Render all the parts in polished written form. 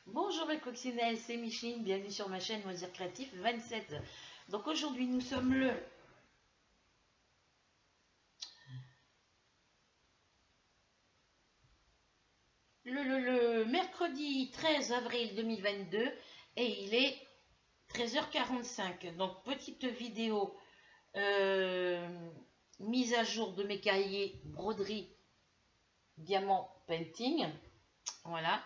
Bonjour mes coccinelles, c'est Micheline, bienvenue sur ma chaîne Loisirs Créatifs 27. Donc aujourd'hui nous sommes le mercredi 13 avril 2022 et il est 13h45. Donc petite vidéo euh, mise à jour de mes cahiers broderie diamant painting. Voilà.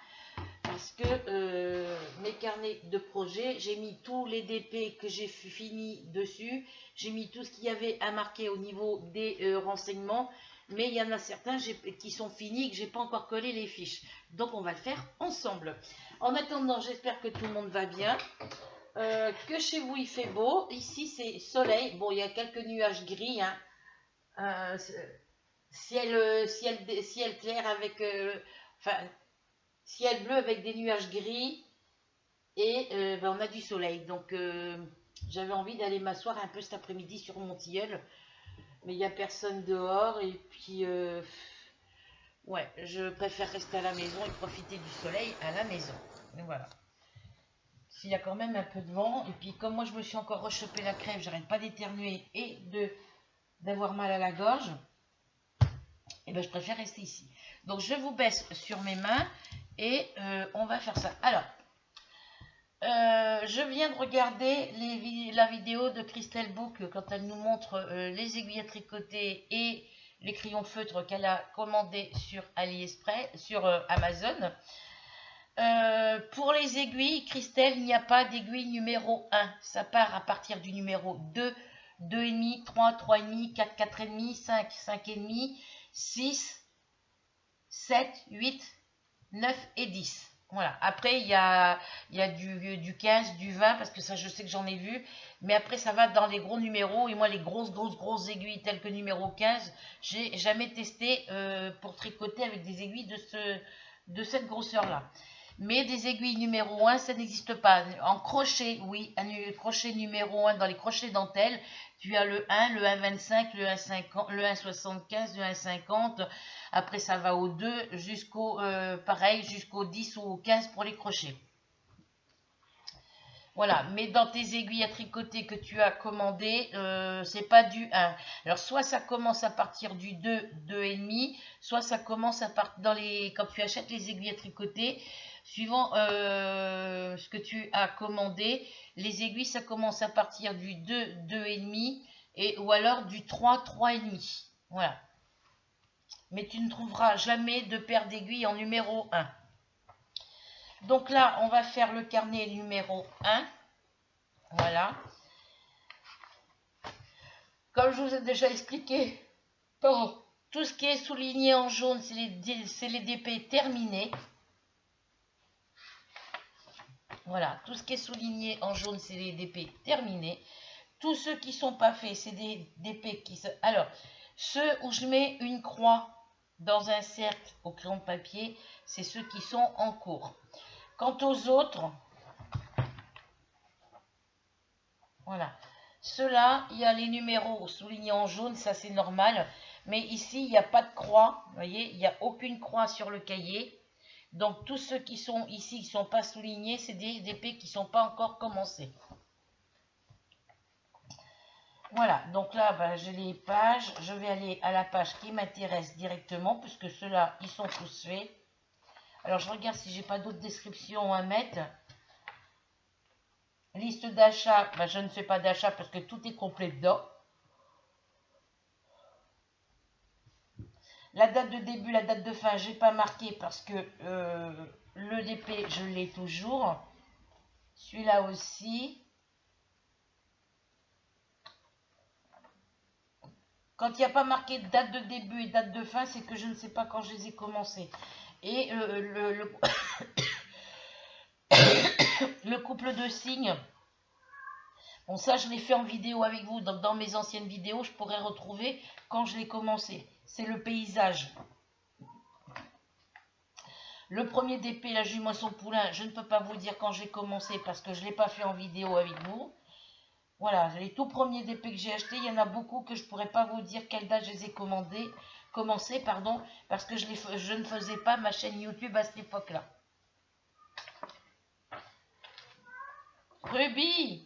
Parce que mes carnets de projet, j'ai mis tous les DP que j'ai fini dessus, j'ai mis tout ce qu'il y avait à marquer au niveau des renseignements, mais il y en a certains qui sont finis, que j'ai pas encore collé les fiches. Donc on va le faire ensemble. En attendant, j'espère que tout le monde va bien, que chez vous il fait beau. Ici c'est soleil, bon il y a quelques nuages gris, hein. Euh, ciel clair avec, enfin ciel bleu avec des nuages gris et ben, on a du soleil. Donc j'avais envie d'aller m'asseoir un peu cet après-midi sur mon tilleul, mais il n'y a personne dehors et puis ouais, je préfère rester à la maison et profiter du soleil à la maison. Et voilà. S'il y a quand même un peu de vent, et puis comme moi je me suis encore rechopé la crève, j'arrête pas d'éternuer et d'avoir mal à la gorge, et ben je préfère rester ici. Donc je vous baisse sur mes mains et on va faire ça. Alors, je viens de regarder la vidéo de Christelle Book quand elle nous montre les aiguilles à tricoter et les crayons feutres qu'elle a commandés sur AliExpress, sur Amazon. Pour les aiguilles, Christelle, il n'y a pas d'aiguille numéro 1. Ça part à partir du numéro 2, 2,5, 3, 3,5, 4, 4,5, 5, 5,5, 6, 7, 8, 9 et 10. Voilà. Après, il y a du 15, du 20, parce que ça, je sais que j'en ai vu. Mais après, ça va dans les gros numéros. Et moi, les grosses aiguilles telles que numéro 15, j'ai jamais testé pour tricoter avec des aiguilles de cette grosseur-là. Mais des aiguilles numéro 1, ça n'existe pas. En crochet, oui, un crochet numéro 1 dans les crochets dentelles, tu as le 1, le 1,25, le 1,50, le 1,75, le 1,50. Après, ça va au 2 jusqu'au, pareil, jusqu'au 10 ou au 15 pour les crochets. Voilà, mais dans tes aiguilles à tricoter que tu as commandées, c'est pas du 1. Alors, soit ça commence à partir du 2, 2,5, soit ça commence à partir quand tu achètes les aiguilles à tricoter, suivant ce que tu as commandé, les aiguilles, ça commence à partir du 2, 2,5, ou alors du 3, 3,5. Voilà. Mais tu ne trouveras jamais de paire d'aiguilles en numéro 1. Donc là, on va faire le carnet numéro 1. Voilà. Comme je vous ai déjà expliqué, pour tout ce qui est souligné en jaune, c'est les DP terminés. Voilà, tout ce qui est souligné en jaune, c'est les DP terminés. Tous ceux qui ne sont pas faits, c'est des DP qui... Alors, ceux où je mets une croix dans un cercle au crayon de papier, c'est ceux qui sont en cours. Quant aux autres, voilà. Ceux-là, il y a les numéros soulignés en jaune, ça c'est normal. Mais ici, il n'y a pas de croix. Vous voyez, il n'y a aucune croix sur le cahier. Donc, tous ceux qui sont ici, qui ne sont pas soulignés, c'est des DP qui ne sont pas encore commencés. Voilà, donc là, ben, j'ai les pages. Je vais aller à la page qui m'intéresse directement, puisque ceux-là, ils sont tous faits. Alors, je regarde si j'ai pas d'autres descriptions à mettre. Liste d'achat, ben, je ne fais pas d'achat parce que tout est complet dedans. La date de début, la date de fin, j'ai pas marqué parce que le DP, je l'ai toujours. Celui-là aussi. Quand il n'y a pas marqué date de début et date de fin, c'est que je ne sais pas quand je les ai commencés. Et le couple de signes, bon ça je l'ai fait en vidéo avec vous, donc dans mes anciennes vidéos, je pourrais retrouver quand je l'ai commencé. C'est le paysage. Le premier DP, la jument son poulain, je ne peux pas vous dire quand j'ai commencé parce que je ne l'ai pas fait en vidéo avec vous. Voilà, les tout premiers DP que j'ai achetés, il y en a beaucoup que je ne pourrais pas vous dire quelle date je les ai commencé, pardon, parce que je ne faisais pas ma chaîne YouTube à cette époque-là. Ruby.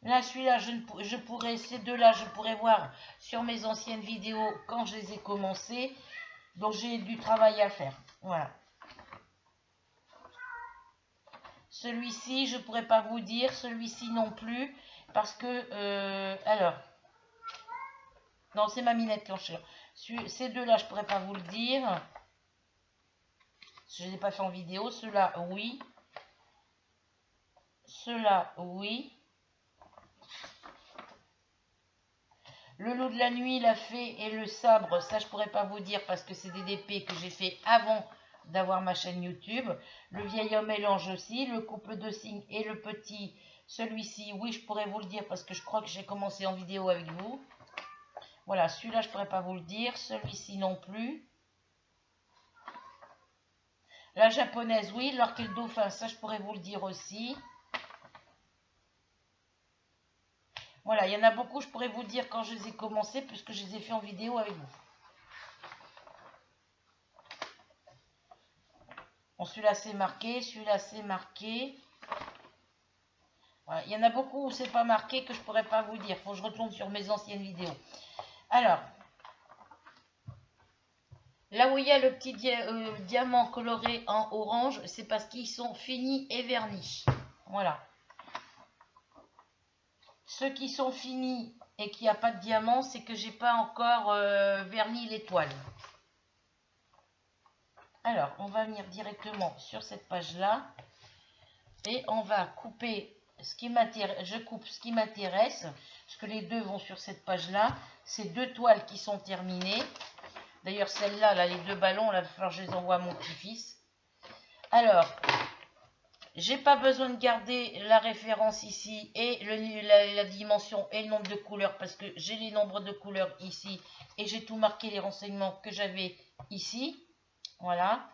Là, celui-là, je pourrais, ces deux-là, je pourrais voir sur mes anciennes vidéos quand je les ai commencées. Donc, j'ai du travail à faire. Voilà. Celui-ci, je ne pourrais pas vous dire. Celui-ci non plus. Parce que, alors, non, c'est ma minette clencheur. Ces deux-là, je ne pourrais pas vous le dire. Je ne les ai pas fait en vidéo. Ceux-là, oui. Ceux-là, oui. Le loup de la nuit, la fée et le sabre, ça je pourrais pas vous dire parce que c'est des DP que j'ai fait avant d'avoir ma chaîne YouTube. Le vieil homme et l'ange aussi. Le couple de signes et le petit, celui-ci, oui je pourrais vous le dire parce que je crois que j'ai commencé en vidéo avec vous. Voilà, celui-là je pourrais pas vous le dire. Celui-ci non plus. La japonaise, oui. L'orque et le dauphin, ça je pourrais vous le dire aussi. Voilà, il y en a beaucoup, je pourrais vous le dire quand je les ai commencés puisque je les ai fait en vidéo avec vous. Bon, celui-là c'est marqué, celui-là c'est marqué. Voilà, il y en a beaucoup où c'est pas marqué que je pourrais pas vous dire. Il faut que je retourne sur mes anciennes vidéos. Alors, là où il y a le petit diamant coloré en orange, c'est parce qu'ils sont finis et vernis. Voilà. Ceux qui sont finis et qu'il n'y a pas de diamant, c'est que j'ai pas encore verni l'étoile. Alors, on va venir directement sur cette page-là et on va couper ce qui m'intéresse. Je coupe ce qui m'intéresse, parce que les deux vont sur cette page-là. C'est deux toiles qui sont terminées. D'ailleurs, celle-là, là, les deux ballons, là, il va falloir que je les envoie à mon petit-fils. Alors, j'ai pas besoin de garder la référence ici et la dimension et le nombre de couleurs parce que j'ai les nombres de couleurs ici et j'ai tout marqué les renseignements que j'avais ici. Voilà.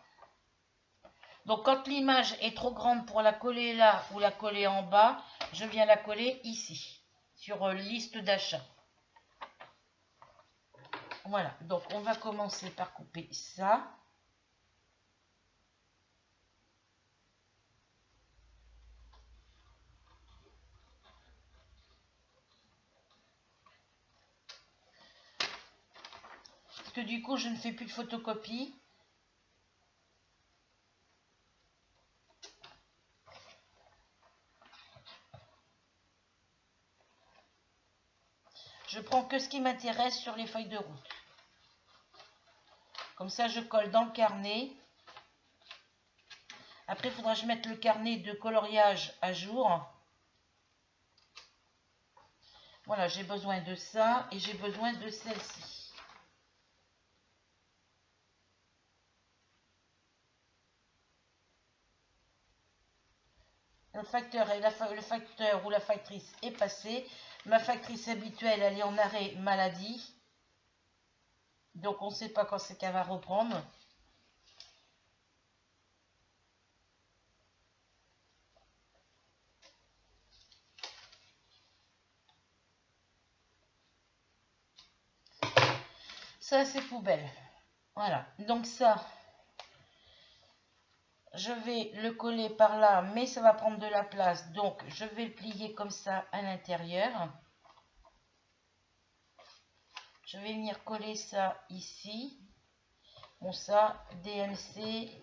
Donc, quand l'image est trop grande pour la coller là ou la coller en bas, je viens la coller ici, sur liste d'achat. Voilà, donc on va commencer par couper ça. Parce que du coup, je ne fais plus de photocopie. Je prends que ce qui m'intéresse sur les feuilles de route. Comme ça, je colle dans le carnet. Après, il faudra que je mette le carnet de coloriage à jour. Voilà, j'ai besoin de ça et j'ai besoin de celle-ci. Le facteur ou la factrice est passé. Ma factrice habituelle, elle est en arrêt maladie. Donc, on ne sait pas quand c'est qu'elle va reprendre. Ça, c'est poubelle. Voilà. Donc, ça, je vais le coller par là, mais ça va prendre de la place. Donc, je vais le plier comme ça à l'intérieur. Je vais venir coller ça ici. Bon, ça, DMC.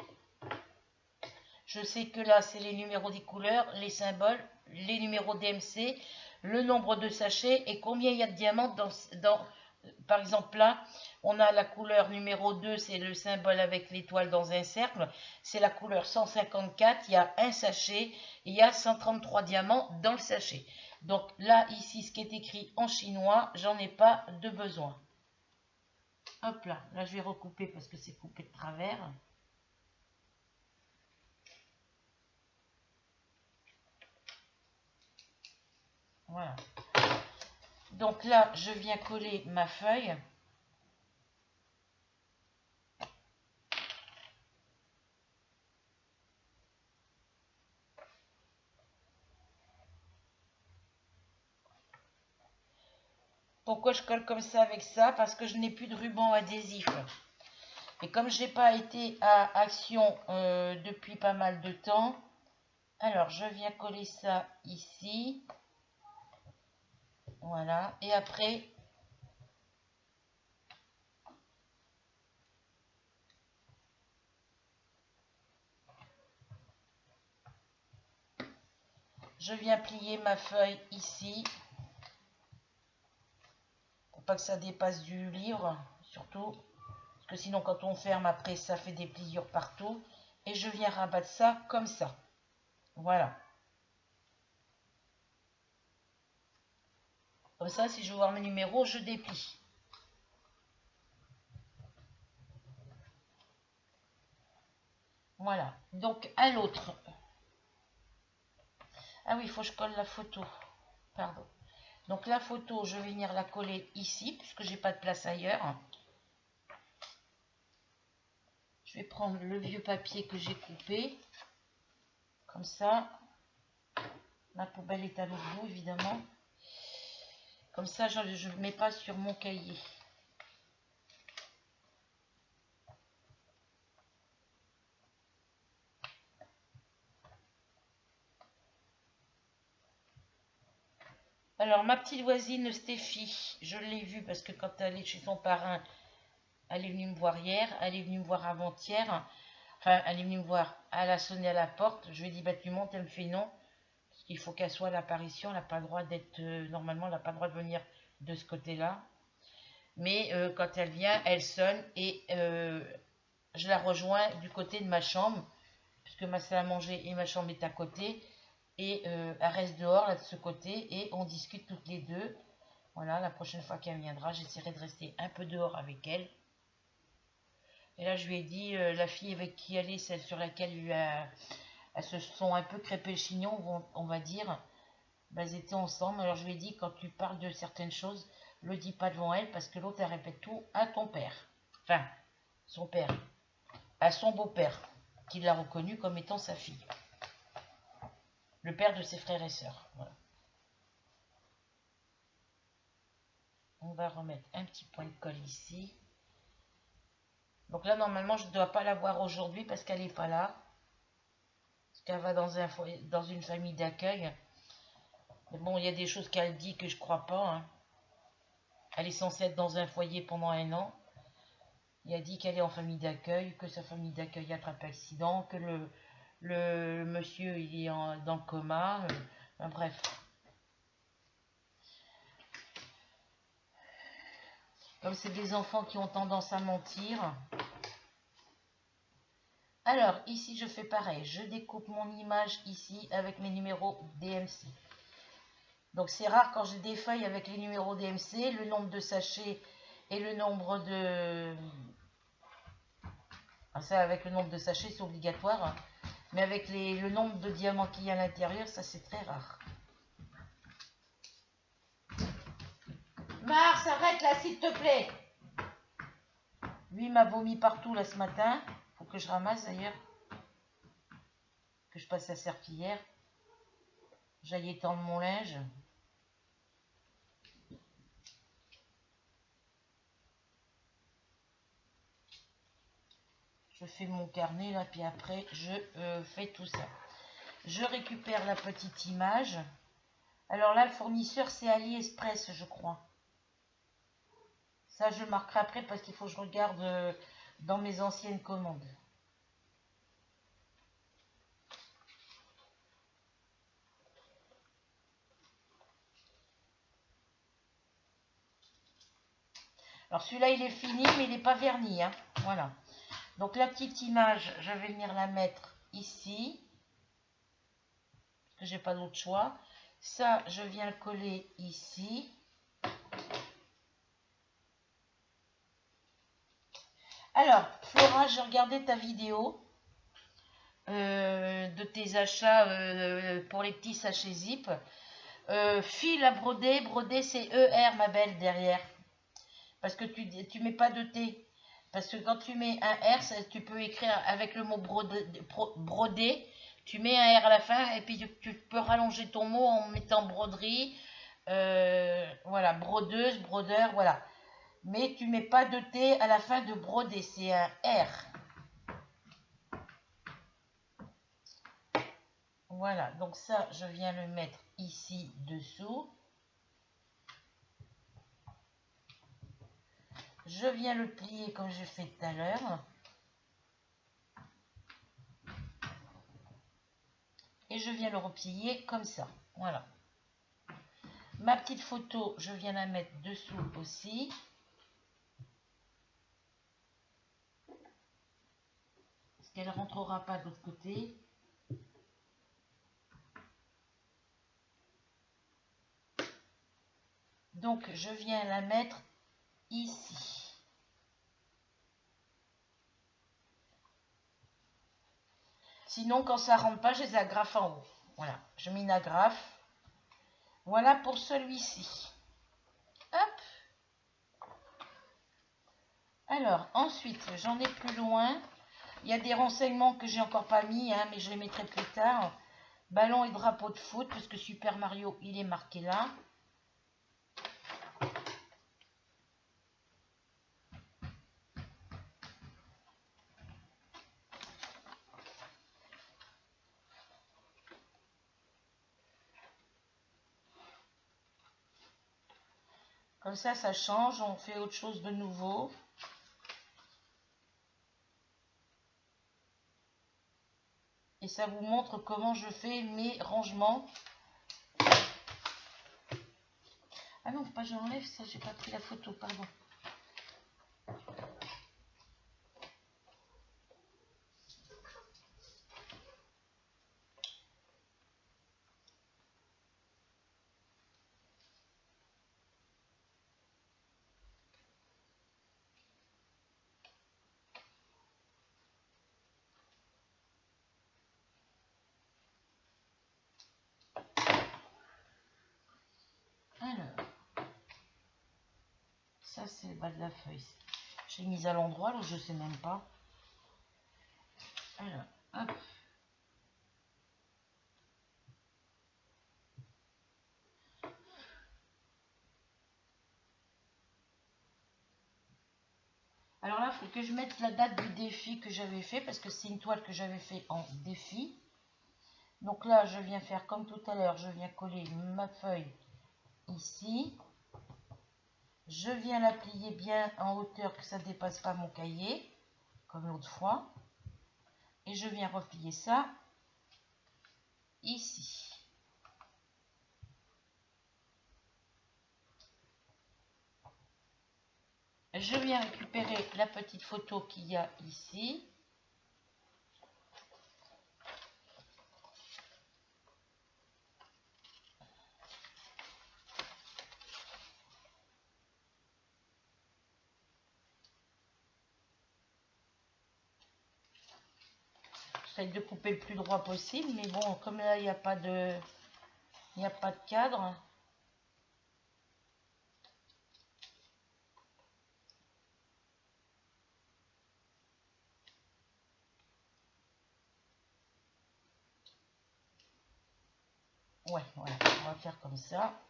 Je sais que là, c'est les numéros des couleurs, les symboles, les numéros DMC, le nombre de sachets et combien il y a de diamants par exemple, là, on a la couleur numéro 2, c'est le symbole avec l'étoile dans un cercle. C'est la couleur 154, il y a un sachet, et il y a 133 diamants dans le sachet. Donc là, ici, ce qui est écrit en chinois, j'en ai pas de besoin. Hop là, là je vais recouper parce que c'est coupé de travers. Voilà. Donc là, je viens coller ma feuille. Pourquoi je colle comme ça avec ça? Parce que je n'ai plus de ruban adhésif. Et comme je n'ai pas été à Action depuis pas mal de temps, Alors, je viens coller ça ici. Voilà. Et après, je viens plier ma feuille ici. Pour pas que ça dépasse du livre, surtout. Parce que sinon, quand on ferme, après, ça fait des pliures partout. Et je viens rabattre ça comme ça. Voilà. Comme ça, si je veux voir mes numéros, je déplie. Voilà. Donc, à l'autre. Ah oui, il faut que je colle la photo. Pardon. Donc, la photo, je vais venir la coller ici, puisque j'ai pas de place ailleurs. Je vais prendre le vieux papier que j'ai coupé. Comme ça. Ma poubelle est à l'autre bout, évidemment. Comme ça, je ne mets pas sur mon cahier. Alors, ma petite voisine Stéphie, je l'ai vue parce que quand elle est chez son parrain, elle est venue me voir hier, elle est venue me voir avant-hier. Enfin, elle est venue me voir, elle a sonné à la porte. Je lui ai dit, bah, tu montes, elle me fait non. Parce qu'il faut qu'elle soit à l'apparition, elle n'a pas le droit d'être, normalement, elle n'a pas le droit de venir de ce côté-là. Mais quand elle vient, elle sonne et je la rejoins du côté de ma chambre, puisque ma salle à manger et ma chambre est à côté. Et elle reste dehors, là, de ce côté, et on discute toutes les deux. Voilà, la prochaine fois qu'elle viendra, j'essaierai de rester un peu dehors avec elle. Et là, je lui ai dit, la fille avec qui elle est, celle sur laquelle elles se sont un peu crêpées le chignon, on va dire, ben, elles étaient ensemble. Alors je lui ai dit, quand tu parles de certaines choses, le dis pas devant elle, parce que l'autre, elle répète tout à ton père. Enfin, son père. À son beau-père, qui l'a reconnu comme étant sa fille. Le père de ses frères et sœurs. Voilà. On va remettre un petit point de colle ici. Donc là, normalement, je ne dois pas la voir aujourd'hui parce qu'elle n'est pas là. Parce qu'elle va dans une famille d'accueil. Mais bon, il y a des choses qu'elle dit que je ne crois pas. Hein. Elle est censée être dans un foyer pendant 1 an. Il a dit qu'elle est en famille d'accueil, que sa famille d'accueil attrape accident, que le monsieur il est dans le coma. Enfin, bref. Comme c'est des enfants qui ont tendance à mentir. Alors, ici, je fais pareil. Je découpe mon image ici avec mes numéros DMC. Donc, c'est rare quand j'ai des feuilles avec les numéros DMC, le nombre de sachets et le nombre de... Ah, ça, avec le nombre de sachets, c'est obligatoire. Hein. Mais avec le nombre de diamants qu'il y a à l'intérieur, ça, c'est très rare. Mars, arrête là, s'il te plaît. Lui m'a vomi partout là ce matin. Faut que je ramasse d'ailleurs. Que je passe la serpillière. J'aille étendre mon linge. Je fais mon carnet là, puis après je fais tout ça. Je récupère la petite image. Alors là, le fournisseur, c'est AliExpress, je crois. Ça, je marquerai après parce qu'il faut que je regarde dans mes anciennes commandes. Alors celui-là, il est fini, mais il n'est pas verni. Hein. Voilà. Donc la petite image, je vais venir la mettre ici. Parce que j'ai pas d'autre choix. Ça, je viens le coller ici. Alors, Flora, j'ai regardé ta vidéo de tes achats pour les petits sachets zip. Fil à broder, broder c'est ER ma belle derrière. Parce que tu mets pas de T. Parce que quand tu mets un R, tu peux écrire avec le mot broder. Tu mets un R à la fin et puis tu peux rallonger ton mot en mettant broderie. Voilà, brodeuse, brodeur, voilà. Mais tu mets pas de T à la fin de broder, c'est un R. Voilà, donc ça, je viens le mettre ici dessous. Je viens le plier comme j'ai fait tout à l'heure. Et je viens le replier comme ça. Voilà. Ma petite photo, je viens la mettre dessous aussi. Parce qu'elle ne rentrera pas de l'autre côté. Donc, je viens la mettre ici. Sinon, quand ça ne rentre pas, je les agrafe en haut. Voilà, je mets une agrafe. Voilà pour celui-ci. Hop. Alors, ensuite, j'en ai plus loin. Il y a des renseignements que j'ai encore pas mis, hein, mais je les mettrai plus tard. Ballon et drapeau de foot, parce que Super Mario, il est marqué là. Comme ça change, on fait autre chose de nouveau. Et ça vous montre comment je fais mes rangements. Ah non, pas j'enlève ça, j'ai pas pris la photo, pardon. Alors, ça c'est le bas de la feuille. J'ai mis à l'endroit, là je sais même pas. Alors, hop. Alors là, il faut que je mette la date du défi que j'avais fait, parce que c'est une toile que j'avais fait en défi. Donc là, je viens faire comme tout à l'heure, je viens coller ma feuille ici. Je viens la plier bien en hauteur, que ça ne dépasse pas mon cahier, comme l'autre fois. Et je viens replier ça ici. Je viens récupérer la petite photo qu'il y a ici. J'essaie de couper le plus droit possible, mais bon, comme là, il n'y a pas de cadre. Ouais, voilà, on va faire comme ça.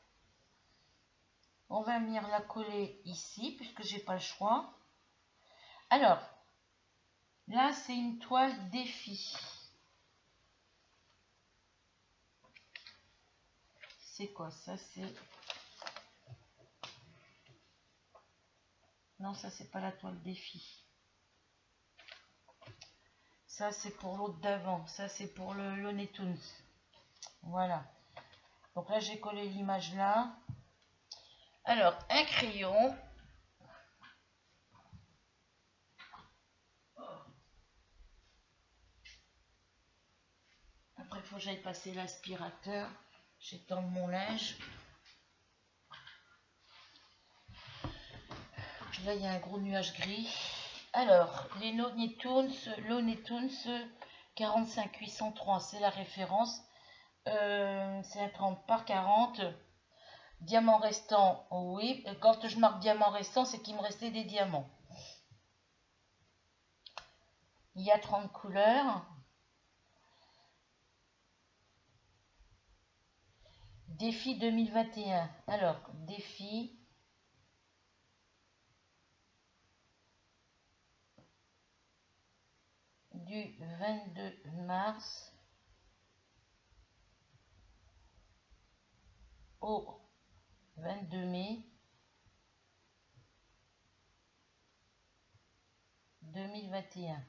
On va venir la coller ici, puisque j'ai pas le choix. Alors, là, c'est une toile défi. C'est quoi ça? C'est... Non, ça, c'est pas la toile défi. Ça, c'est pour l'autre d'avant. Ça, c'est pour le Looney Tunes. Voilà. Donc là, j'ai collé l'image là. Alors, un crayon. Après, il faut que j'aille passer l'aspirateur. J'étends mon linge. Là, il y a un gros nuage gris. Alors, les Looney Tunes 45803, c'est la référence. C'est un 30 par 40. Diamant restant, oui. Quand je marque diamant restant, c'est qu'il me restait des diamants. Il y a 30 couleurs. Défi 2021. Alors, défi. Du 22 mars au 22 mai 2021.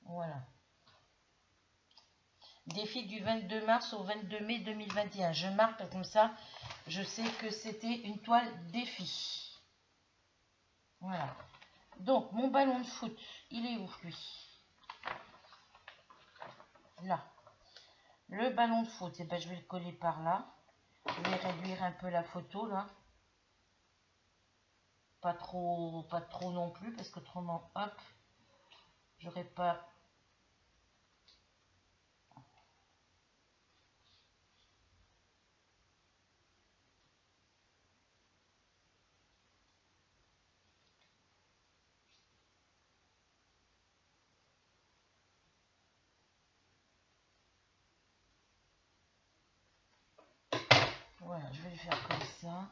Voilà. Défi du 22 mars au 22 mai 2021. Je marque comme ça, je sais que c'était une toile défi. Voilà. Donc, mon ballon de foot, il est où, lui? Là. Le ballon de foot, eh ben, je vais le coller par là. Je vais réduire un peu la photo, là. Pas trop non plus, parce qu'autrement, hop, j'aurais pas... Voilà, je vais le faire comme ça.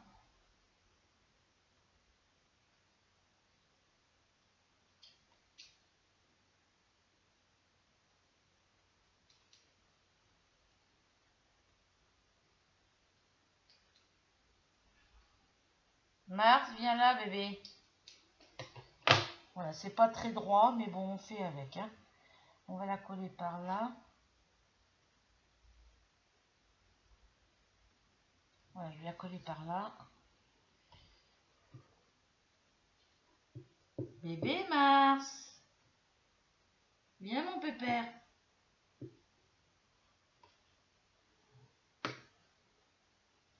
Mars, viens là, bébé. Voilà, c'est pas très droit, mais bon, on fait avec. Hein. On va la coller par là. Voilà, je vais la coller par là. Bébé Mars. Viens, mon pépère.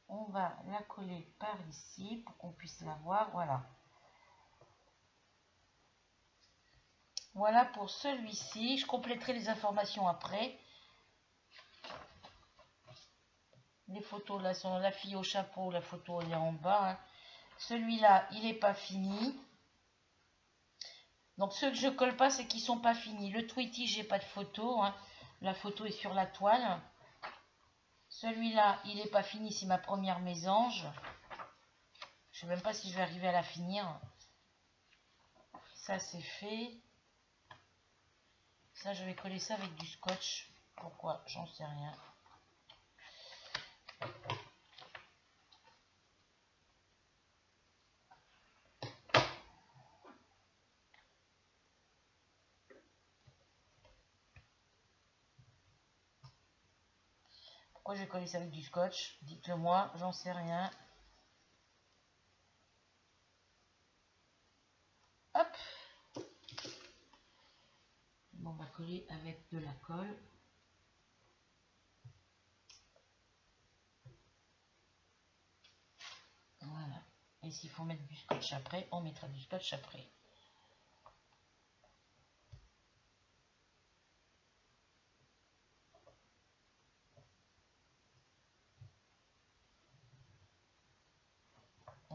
On va la coller par ici pour qu'on puisse la voir. Voilà. Voilà pour celui-ci. Je compléterai les informations après. Les photos là sont la fille au chapeau, la photo elle est en bas. Hein. Celui-là, il n'est pas fini. Donc ceux que je colle pas, c'est qu'ils sont pas finis. Le Tweety, j'ai pas de photo. Hein. La photo est sur la toile. Celui-là, il n'est pas fini, c'est ma première mésange. Je sais même pas si je vais arriver à la finir. Ça, c'est fait. Ça, je vais coller ça avec du scotch. Pourquoi? J'en sais rien. Pourquoi je vais coller ça avec du scotch? Dites-le moi, j'en sais rien. Hop! Bon, on va coller avec de la colle. Voilà. Et s'il faut mettre du scotch après, on mettra du scotch après.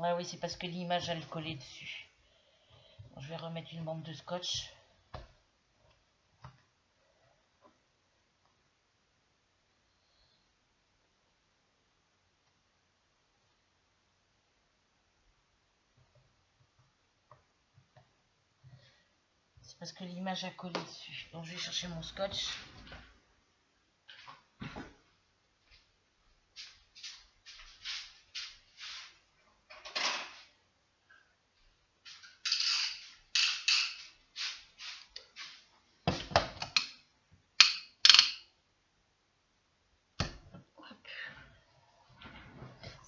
Ah oui, c'est parce que l'image, elle collait dessus. Je vais remettre une bande de scotch. C'est parce que l'image a collé dessus. Donc je vais chercher mon scotch.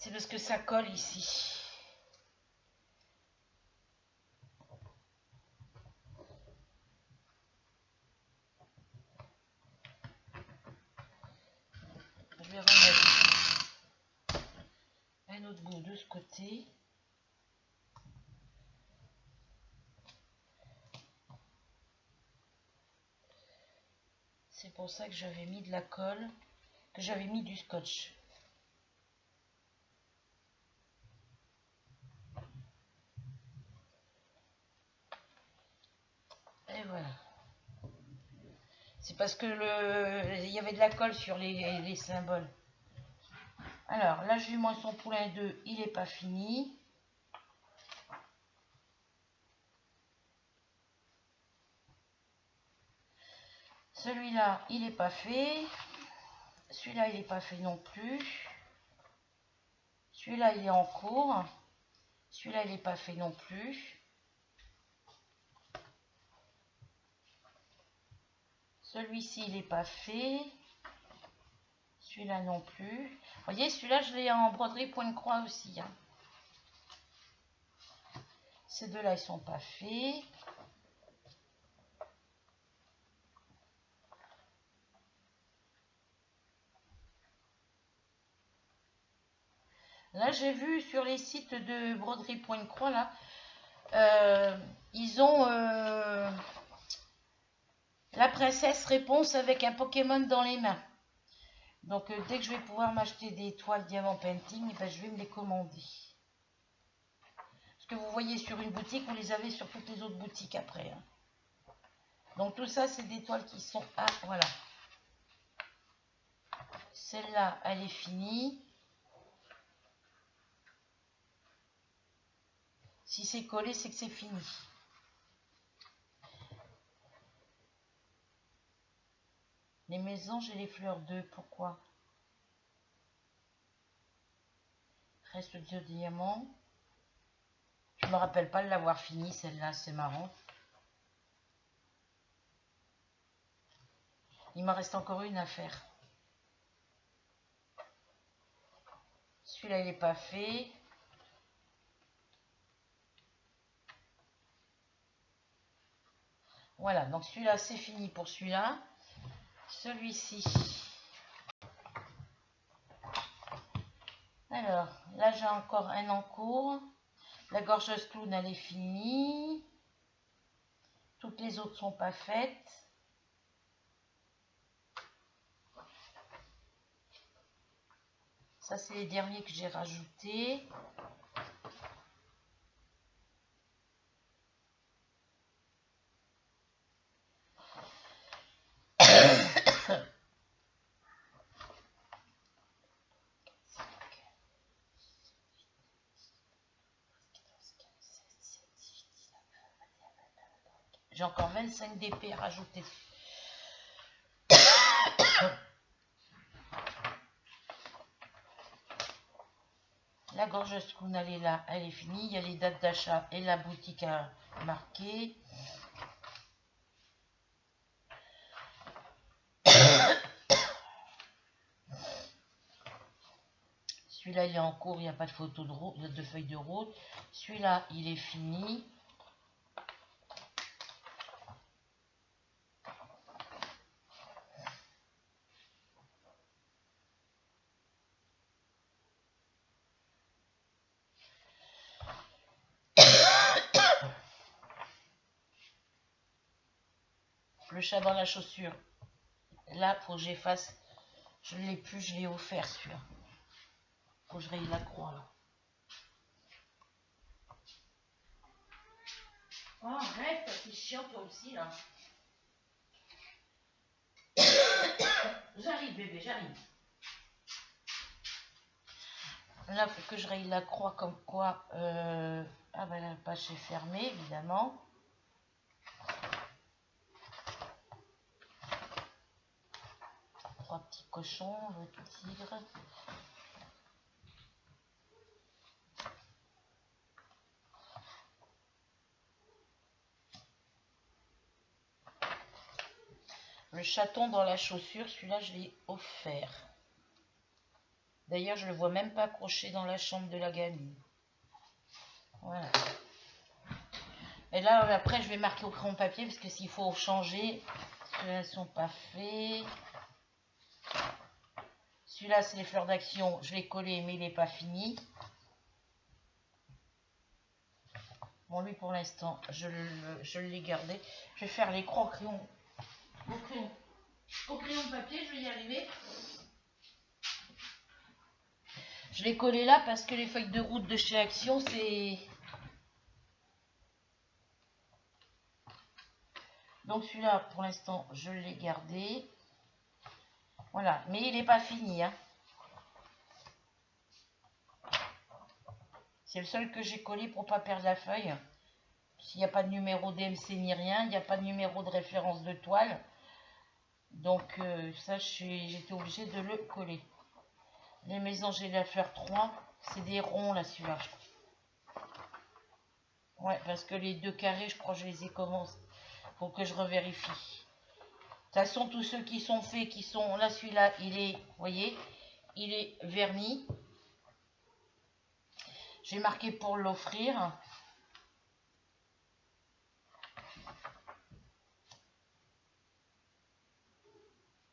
C'est parce que ça colle ici. Je vais remettre un autre bout de ce côté. C'est pour ça que j'avais mis de la colle, que j'avais mis du scotch. Et voilà. C'est parce que il y avait de la colle sur les symboles. Alors, la jument son poulain 2, il n'est pas fini. Celui-là, il n'est pas fait. Celui-là, il n'est pas fait non plus. Celui-là, il est en cours. Celui-là, il n'est pas fait non plus. Celui-ci, il n'est pas fait. Celui-là non plus. Vous voyez, celui-là, je l'ai en broderie point de croix aussi. Hein. Ces deux-là, ils sont pas faits. Là, j'ai vu sur les sites de broderie point de croix, là, ils ont la princesse réponse avec un Pokémon dans les mains. Donc, dès que je vais pouvoir m'acheter des toiles diamant painting, ben, je vais me les commander. Ce que vous voyez sur une boutique, vous les avez sur toutes les autres boutiques après. Hein. Donc, tout ça, c'est des toiles qui sont... Ah, voilà. Celle-là, elle est finie. Si c'est collé, c'est que c'est fini. Les mésanges et les fleurs d'œufs, pourquoi? Reste de diamant. Je me rappelle pas de l'avoir fini, celle-là, c'est marrant. Il m'en reste encore une à faire. Celui-là, il n'est pas fait. Voilà, donc celui-là, c'est fini pour celui-là. Celui-ci. Alors, là, j'ai encore un en cours. La gorgeuse clown, elle est finie. Toutes les autres sont pas faites. Ça, c'est les derniers que j'ai rajoutés. J'ai encore 25 DP à rajouter. La gorgeuse qu'on allait là, elle est finie. Il y a les dates d'achat et la boutique à marquer. Celui-là, il est en cours, il n'y a pas de photo de feuille de route. Celui-là, il est fini. Le chat dans la chaussure. Là, faut que j'efface. Je ne l'ai plus, je l'ai offert celui-là. Faut que je raye la croix là. Oh, arrête, c'est chiant toi aussi là. J'arrive bébé, j'arrive. Là, faut que je raye la croix comme quoi. Ah ben la page est fermée évidemment. Trois petits cochons, le tigre. Le chaton dans la chaussure, celui-là, je l'ai offert. D'ailleurs, je ne le vois même pas accroché dans la chambre de la gamine. Voilà. Et là, après, je vais marquer au crayon papier parce que s'il faut changer, ceux-là ne sont pas faits. Celui-là, c'est les fleurs d'action. Je l'ai collé, mais il n'est pas fini. Bon, lui, pour l'instant, je l'ai gardé. Je vais faire les croix au crayon. Au crayon papier, je vais y arriver. Je l'ai collé là parce que les feuilles de route de chez Action, c'est... Donc celui-là, pour l'instant, je l'ai gardé. Voilà, mais il n'est pas fini. Hein. C'est le seul que j'ai collé pour ne pas perdre la feuille. S'il n'y a pas de numéro DMC ni rien, il n'y a pas de numéro de référence de toile. Donc ça, j'étais obligée de le coller. Les maisons j'ai la fleur 3, c'est des ronds là celui-là. Ouais, parce que les deux carrés, je crois que je les ai commencé. Faut que je revérifie. De toute façon, tous ceux qui sont faits, qui sont là, celui-là, il est, vous voyez, il est verni. J'ai marqué pour l'offrir.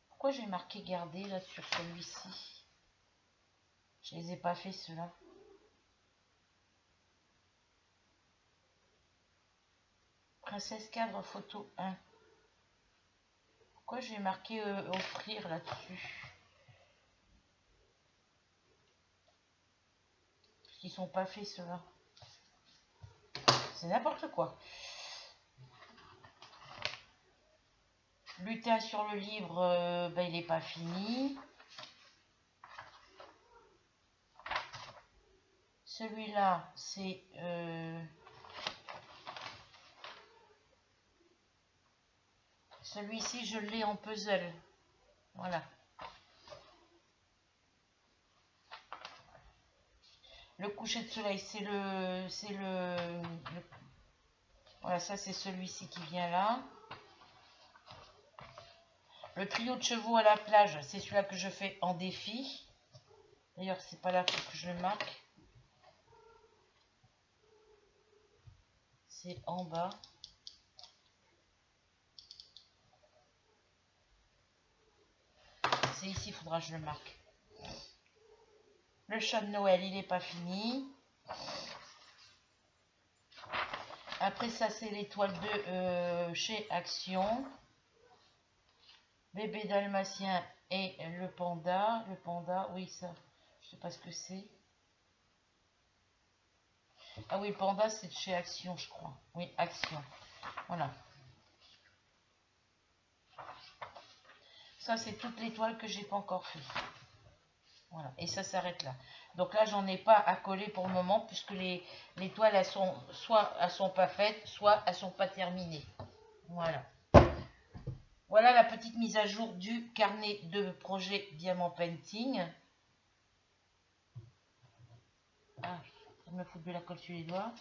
Pourquoi j'ai marqué garder là sur celui-ci? Je les ai pas fait ceux-là. Princesse cadre photo 1. Pourquoi j'ai marqué offrir là-dessus? Parce qu'ils sont pas faits ceux-là. C'est n'importe quoi. Lutin sur le livre, il n'est pas fini. Celui-là, c'est... celui-ci, je l'ai en puzzle. Voilà. Le coucher de soleil, voilà, ça c'est celui-ci qui vient là. Le trio de chevaux à la plage, c'est celui-là que je fais en défi. D'ailleurs, c'est pas là que je le marque. C'est en bas. C'est ici, il faudra que je le marque. Le chat de Noël, il n'est pas fini. Après ça, c'est l'étoile de chez Action. Bébé dalmatien et le panda. Le panda, oui, ça, je sais pas ce que c'est. Ah oui, le panda, c'est de chez Action, je crois. Oui, Action. Voilà. Ça, c'est toute l'étoile que j'ai pas encore fait. Voilà, et ça s'arrête là. Donc là, j'en ai pas à coller pour le moment, puisque les toiles, elles sont, soit elles sont pas faites, soit elles sont pas terminées. Voilà. Voilà la petite mise à jour du carnet de projet Diamant Painting. Ah, ça me fout de la colle sur les doigts.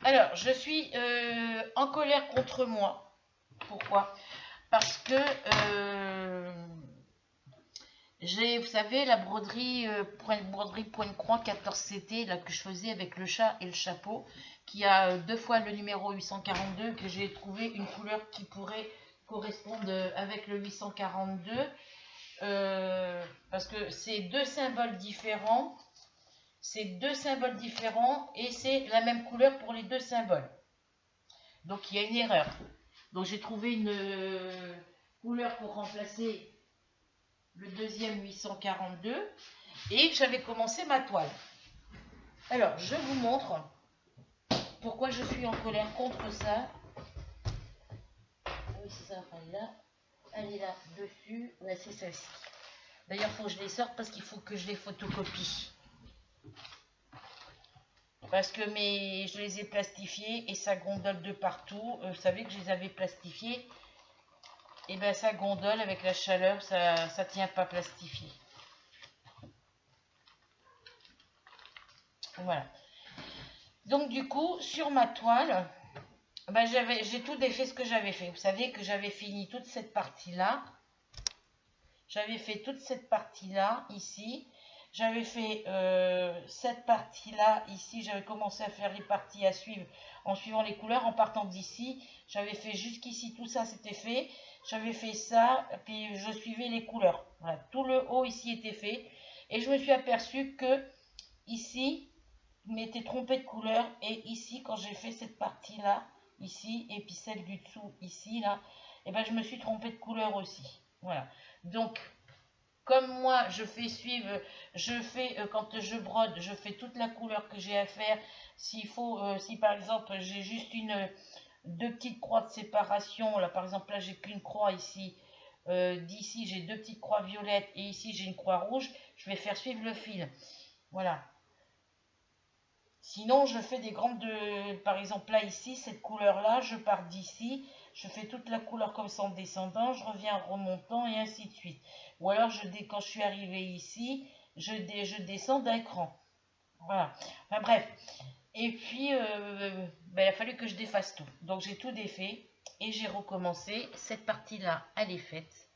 Alors, je suis en colère contre moi. Pourquoi? Parce que j'ai, vous savez, la broderie Pointe Croix 14CT là, que je faisais avec le chat et le chapeau, qui a deux fois le numéro 842, que j'ai trouvé une couleur qui pourrait correspondre avec le 842. Parce que c'est deux symboles différents. C'est deux symboles différents et c'est la même couleur pour les deux symboles. Donc il y a une erreur. Donc j'ai trouvé une couleur pour remplacer le deuxième 842 et j'avais commencé ma toile. Alors je vous montre pourquoi je suis en colère contre ça. Oui, c'est ça, elle est là dessus. Ouais, c'est celle-ci. D'ailleurs, il faut que je les sorte parce qu'il faut que je les photocopie. Parce que je les ai plastifiés et ça gondole de partout. Vous savez que je les avais plastifiés. Et bien ça gondole avec la chaleur, ça ne tient pas plastifié. Voilà. Donc du coup, sur ma toile, ben, j'ai tout défait ce que j'avais fait. Vous savez que j'avais fini toute cette partie-là. J'avais fait toute cette partie-là, ici. J'avais fait cette partie-là, ici. J'avais commencé à faire les parties à suivre en suivant les couleurs, en partant d'ici. J'avais fait jusqu'ici, tout ça c'était fait. J'avais fait ça, puis je suivais les couleurs. Voilà, tout le haut ici était fait. Et je me suis aperçue que ici, je m'étais trompée de couleur. Et ici, quand j'ai fait cette partie-là, ici, et puis celle du dessous, ici, là, et ben je me suis trompée de couleur aussi. Voilà. Donc, comme moi, je fais suivre, quand je brode, je fais toute la couleur que j'ai à faire. S'il faut, si par exemple, j'ai juste deux petites croix de séparation, là par exemple, là j'ai qu'une croix ici, d'ici j'ai deux petites croix violettes et ici j'ai une croix rouge, je vais faire suivre le fil. Voilà. Sinon, je fais des grandes, par exemple là ici, cette couleur-là, je pars d'ici, je fais toute la couleur comme ça en descendant, je reviens en remontant et ainsi de suite. Ou alors, quand je suis arrivée ici, je descends d'un cran. Voilà. Enfin bref. Et puis, ben, il a fallu que je défasse tout. Donc j'ai tout défait et j'ai recommencé. Cette partie-là, elle est faite.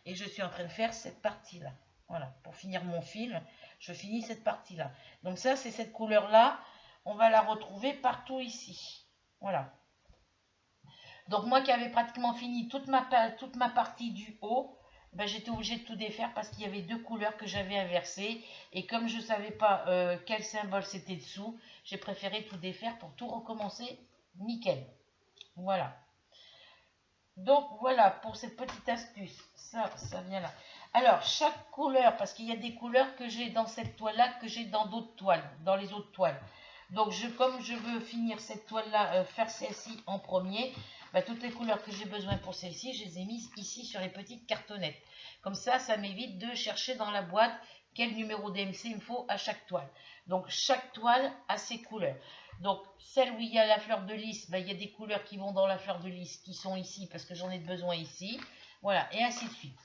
Et je suis en train de faire cette partie-là. Voilà, pour finir mon fil, je finis cette partie-là. Donc ça, c'est cette couleur-là. On va la retrouver partout ici. Voilà. Donc moi qui avais pratiquement fini toute ma partie du haut, ben, j'étais obligée de tout défaire parce qu'il y avait deux couleurs que j'avais inversées. Et comme je ne savais pas quel symbole c'était dessous, j'ai préféré tout défaire pour tout recommencer nickel. Voilà. Donc voilà pour cette petite astuce. Ça vient là. Alors, chaque couleur, parce qu'il y a des couleurs que j'ai dans cette toile-là, que j'ai dans d'autres toiles, dans les autres toiles. Donc, comme je veux finir cette toile-là, faire celle-ci en premier, bah, toutes les couleurs que j'ai besoin pour celle-ci, je les ai mises ici sur les petites cartonnettes. Comme ça m'évite de chercher dans la boîte quel numéro DMC il me faut à chaque toile. Donc, chaque toile a ses couleurs. Donc, celle où il y a la fleur de lys, bah, il y a des couleurs qui vont dans la fleur de lys qui sont ici parce que j'en ai besoin ici. Voilà, et ainsi de suite.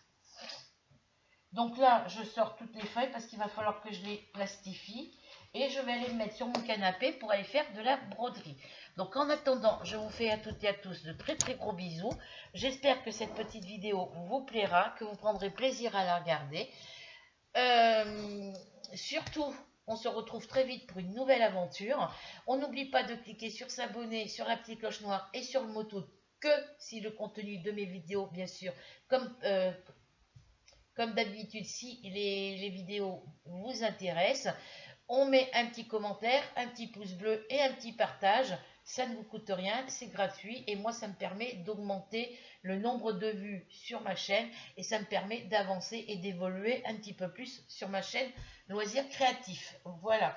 Donc là, je sors toutes les feuilles parce qu'il va falloir que je les plastifie. Et je vais les mettre sur mon canapé pour aller faire de la broderie. Donc en attendant, je vous fais à toutes et à tous de très très gros bisous. J'espère que cette petite vidéo vous plaira, que vous prendrez plaisir à la regarder. Surtout, on se retrouve très vite pour une nouvelle aventure. On n'oublie pas de cliquer sur s'abonner, sur la petite cloche noire et sur le moto que si le contenu de mes vidéos, bien sûr, comme d'habitude, si les vidéos vous intéressent, on met un petit commentaire, un petit pouce bleu et un petit partage. Ça ne vous coûte rien, c'est gratuit et moi ça me permet d'augmenter le nombre de vues sur ma chaîne et ça me permet d'avancer et d'évoluer un petit peu plus sur ma chaîne Loisirs Créatifs. Voilà.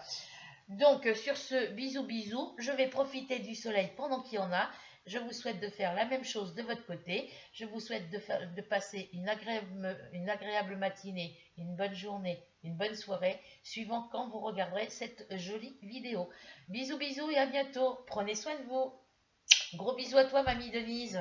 Donc sur ce, bisous bisous, je vais profiter du soleil pendant qu'il y en a. Je vous souhaite de faire la même chose de votre côté. Je vous souhaite de passer une agréable matinée, une bonne journée, une bonne soirée, suivant quand vous regarderez cette jolie vidéo. Bisous bisous et à bientôt. Prenez soin de vous. Gros bisous à toi, mamie Denise.